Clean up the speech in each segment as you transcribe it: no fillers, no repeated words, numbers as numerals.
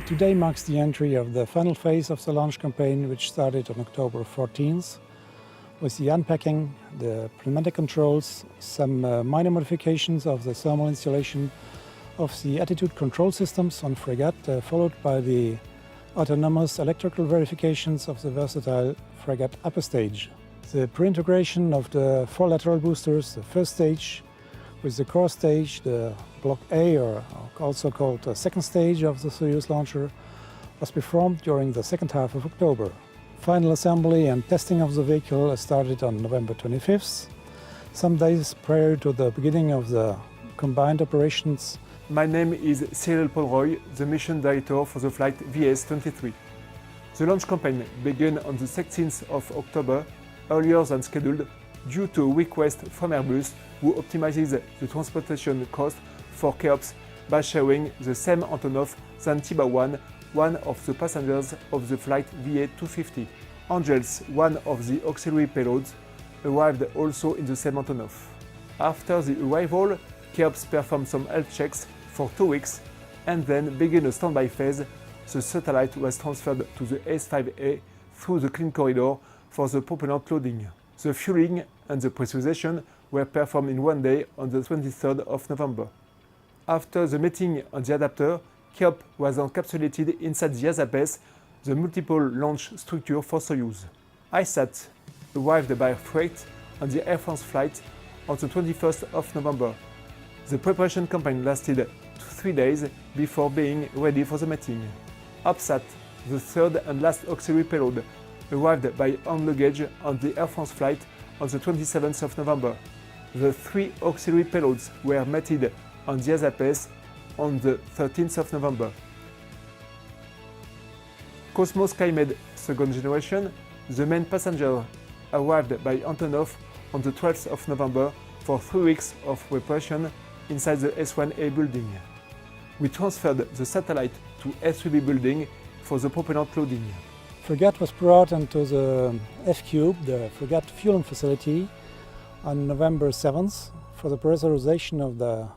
Today marks the entry of the final phase of the launch campaign, which started on October 14th, with the unpacking, the pneumatic controls, some minor modifications of the thermal installation of the attitude control systems on frigate, followed by the autonomous electrical verifications of the versatile frigate upper stage. The pre-integration of the 4 lateral boosters, the first stage, with the core stage, the Block A, or also called the second stage of the Soyuz launcher, was performed during the second half of October. Final assembly and testing of the vehicle started on November 25th, some days prior to the beginning of the combined operations. My name is Cyril Polroy, the mission director for the flight VS23. The launch campaign began on the 16th of October, earlier than scheduled, due to a request from Airbus, who optimizes the transportation cost for CHEOPS by sharing the same Antonov than Tyvak, one of the passengers of the flight VA250. Angels, one of the auxiliary payloads, arrived also in the same Antonov. After the arrival, CHEOPS performed some health checks for 2 weeks and then began a standby phase. The satellite was transferred to the S5A through the clean corridor for the propellant loading. The fueling and the pressurization were performed in 1 day on the 23rd of November. After the meeting on the adapter, CHEOPS was encapsulated inside the EYESAT, the multiple launch structure for Soyuz. EYESAT arrived by freight on the Air France flight on the 21st of November. The preparation campaign lasted 3 days before being ready for the meeting. OPSAT, the third and last auxiliary payload, arrived by hand luggage on the Air France flight on the 27th of November. The 3 auxiliary payloads were mated on the EYESAT on the 13th of November. COSMO-SkyMed Second Generation, the main passenger, arrived by Antonov on the 12th of November for 3 weeks of preparation inside the S1A building. We transferred the satellite to S3B building for the propellant loading. Frigate was brought into the F-Cube, the frigate fueling facility, on November 7th for the pressurization of the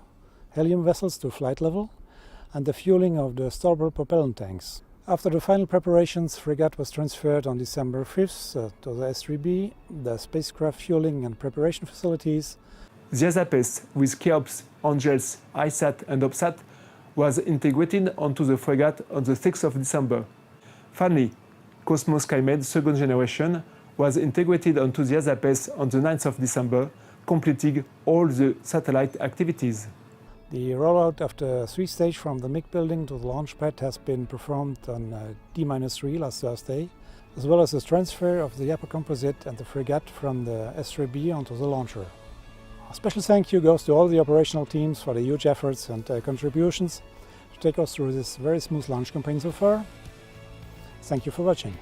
helium vessels to flight level and the fueling of the starboard propellant tanks. After the final preparations, frigate was transferred on December 5th to the S3B, the spacecraft fueling and preparation facilities. The EYESAT with CHEOPS, Angels, EYESAT and OPSAT was integrated onto the frigate on the 6th of December. Finally, COSMO-SkyMed Second Generation was integrated onto the EYESAT on the 9th of December, completing all the satellite activities. The rollout of the 3 stage from the MiG building to the launch pad has been performed on D-3 last Thursday, as well as the transfer of the upper composite and the frigate from the S3B onto the launcher. A special thank you goes to all the operational teams for the huge efforts and contributions to take us through this very smooth launch campaign so far. Thank you for watching.